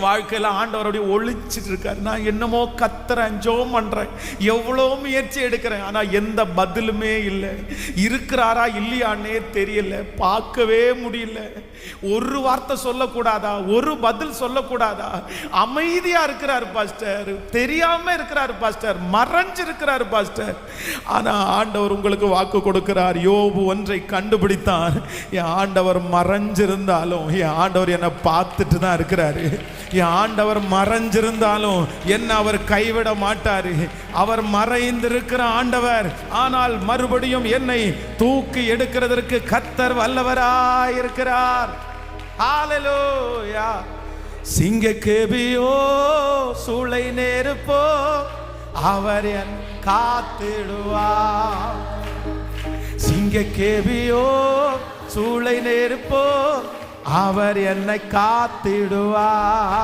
வாழ்க்கையில ஆண்டவருடைய ஒளிச்சிட்டு இருக்காரு. நான் என்னமோ கத்துறேன், ஜெபம் பண்றேன், எவ்வளோ முயற்சி எடுக்கிறேன், ஆனா எந்த பதிலுமே இல்லை. இருக்கிறாரா இல்லையான்னே தெரியல, பார்க்கவே முடியல. ஒரு வார்த்தை சொல்லக்கூடாதா, ஒரு பதில் சொல்லக்கூடாதா? அமைதியா இருக்கிறார் பாஸ்டர், தெரியாம இருக்கிறார் பாஸ்டர், மறைஞ்சு இருக்கிறார் பாஸ்டர். ஆனா ஆண்டவர் உங்களுக்கு வாக்கு கொடுக்கிறார். யோபு ஒன்றை கண்டுபிடித்தான், என் ஆண்டவர் மறைஞ்சிருந்தாலும் என் ஆண்டவர் என்னை பார்த்துட்டு தான் இருக்கிறாரு. என் ஆண்டவர் மறைஞ்சிருந்தாலும் என்ன அவர் கைவிட மாட்டாரு. அவர் மறைந்திருக்கிற ஆண்டவர், ஆனால் மறுபடியும் என்னை தூக்கி எடுக்கிறதற்கு கர்த்தர் வல்லவராயிருக்கிறார். ஹல்லேலூயா. சிங்கக்கேபியோ சூளை நெருப்போ அவர் என் காத்திடுவார். சிங்கக்கேபியோ சூளை நெருப்போ அவர் என்னை காத்திடுவார்.